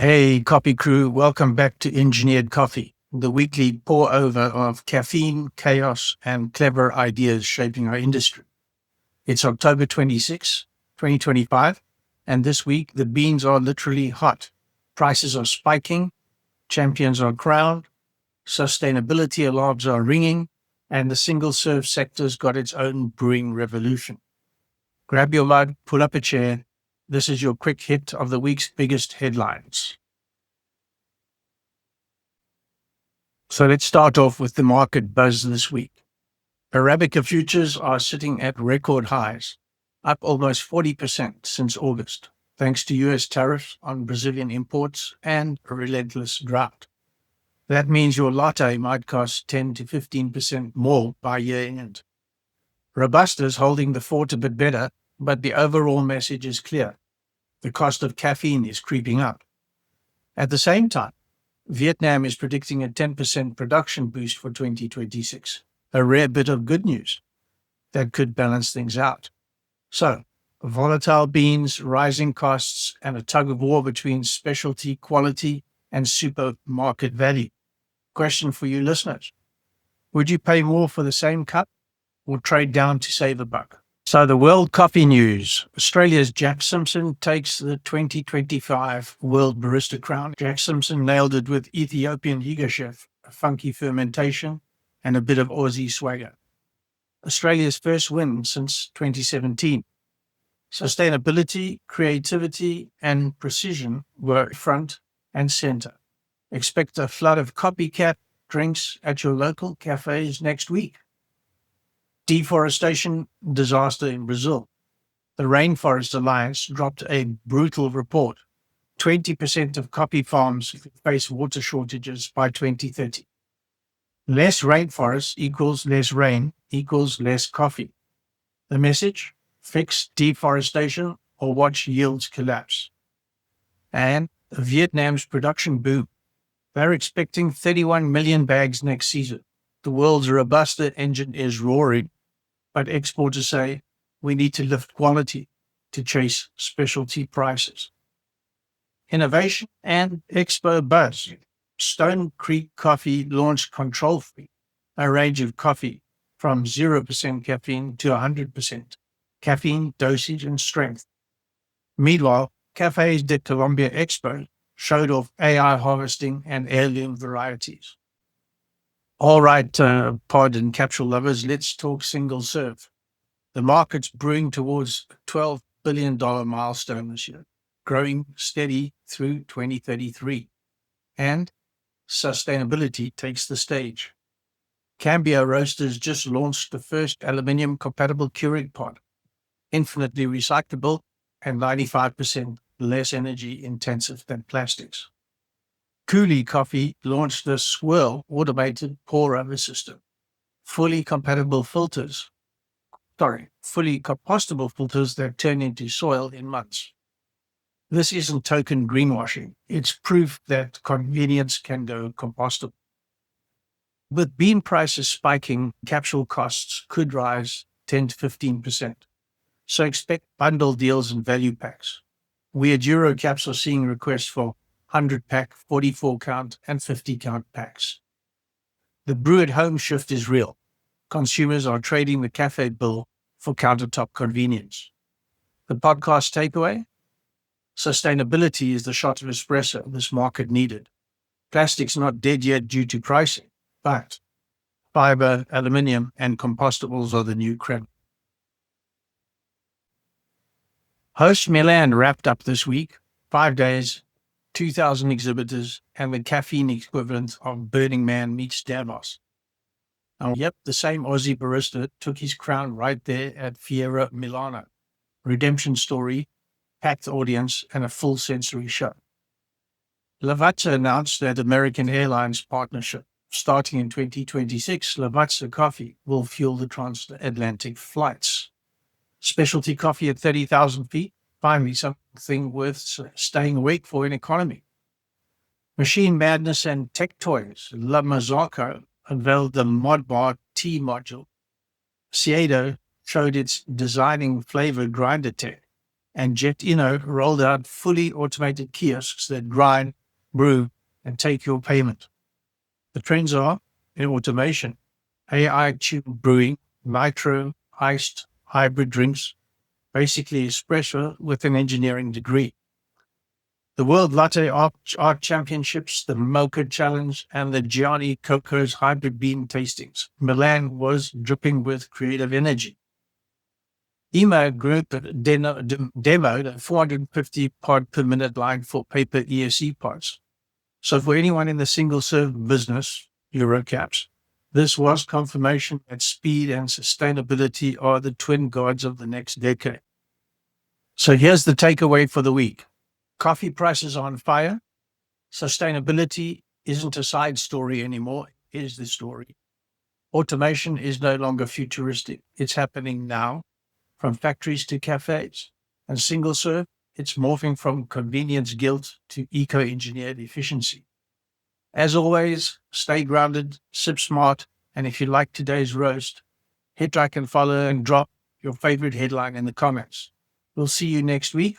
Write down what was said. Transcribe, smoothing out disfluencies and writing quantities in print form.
Hey, Copy Crew, welcome back to Engineered Coffee, the weekly pour over of caffeine, chaos, and clever ideas shaping our industry. It's October 26, 2025, and this week the beans are literally hot. Prices are spiking, champions are crowned, sustainability alarms are ringing, and the single serve sector's got its own brewing revolution. Grab your mug, pull up a chair. This is your quick hit of the week's biggest headlines. So let's start off with the market buzz this week. Arabica futures are sitting at record highs, up almost 40% since August, thanks to US tariffs on Brazilian imports and a relentless drought. That means your latte might cost 10 to 15% more by year end. Robusta's holding the fort a bit better, but the overall message is clear. The cost of caffeine is creeping up. At the same time, Vietnam is predicting a 10% production boost for 2026, a rare bit of good news that could balance things out. So, volatile beans, rising costs, and a tug of war between specialty quality and supermarket value. Question for you listeners. Would you pay more for the same cup or trade down to save a buck? So the world coffee news. Australia's Jack Simpson takes the 2025 World Barista Crown. Jack Simpson nailed it with Ethiopian Yiga Chef, a funky fermentation, and a bit of Aussie swagger. Australia's first win since 2017. Sustainability, creativity, and precision were front and center. Expect a flood of copycat drinks at your local cafes next week. Deforestation disaster in Brazil. The Rainforest Alliance dropped a brutal report. 20% of coffee farms face water shortages by 2030. Less rainforest equals less rain equals less coffee. The message? Fix deforestation or watch yields collapse. And Vietnam's production boom. They're expecting 31 million bags next season. The world's Robusta engine is roaring, but exporters say we need to lift quality to chase specialty prices. Innovation and expo buzz. Stone Creek Coffee launched Control Free, a range of coffee from 0% caffeine to 100% caffeine, dosage, and strength. Meanwhile, Cafes de Colombia Expo showed off AI harvesting and heirloom varieties. All right, pod and capsule lovers, let's talk single serve. The market's brewing towards a $12 billion milestone this year, growing steady through 2033. And sustainability takes the stage. Cambio Roasters just launched the first aluminium-compatible Keurig pod, infinitely recyclable and 95% less energy intensive than plastics. Cooley Coffee launched the Swirl automated pour-over system. Fully compostable filters that turn into soil in months. This isn't token greenwashing. It's proof that convenience can go compostable. With bean prices spiking, capsule costs could rise 10 to 15%. So expect bundle deals and value packs. We at Eurocaps are seeing requests for 100-pack, 44-count, and 50-count packs. The brew-at-home shift is real. Consumers are trading the cafe bill for countertop convenience. The podcast takeaway? Sustainability is the shot of espresso this market needed. Plastic's not dead yet due to pricing, but fiber, aluminium, and compostables are the new creme. Host Milan wrapped up this week, 5 days, 2,000 exhibitors, and the caffeine equivalent of Burning Man meets Davos. And yep, the same Aussie barista took his crown right there at Fiera Milano. Redemption story, packed audience, and a full sensory show. Lavazza announced that American Airlines partnership. Starting in 2026, Lavazza Coffee will fuel the transatlantic flights. Specialty coffee at 30,000 feet. Finally, something worth staying awake for in economy. Machine Madness and Tech Toys. La Mazzocco unveiled the Modbar T module. Ciedo showed its designing flavor grinder tech. and Jet rolled out fully automated kiosks that grind, brew, and take your payment. The trends are in automation, AI-tuned brewing, nitro, iced, hybrid drinks, basically espresso with an engineering degree. The World Latte Art Championships, the Mocha Challenge, and the Gianni Coco's hybrid bean tastings. Milan was dripping with creative energy. EMA Group demoed a 450 part per minute line for paper ESE parts. So for anyone in the single-serve business, Eurocaps, this was confirmation that speed and sustainability are the twin gods of the next decade. So here's the takeaway for the week. Coffee prices are on fire. Sustainability isn't a side story anymore. It is the story. Automation is no longer futuristic. It's happening now, from factories to cafes. And single serve, it's morphing from convenience guilt to eco-engineered efficiency. As always, stay grounded, sip smart, and if you like today's roast, hit like and follow and drop your favorite headline in the comments. We'll see you next week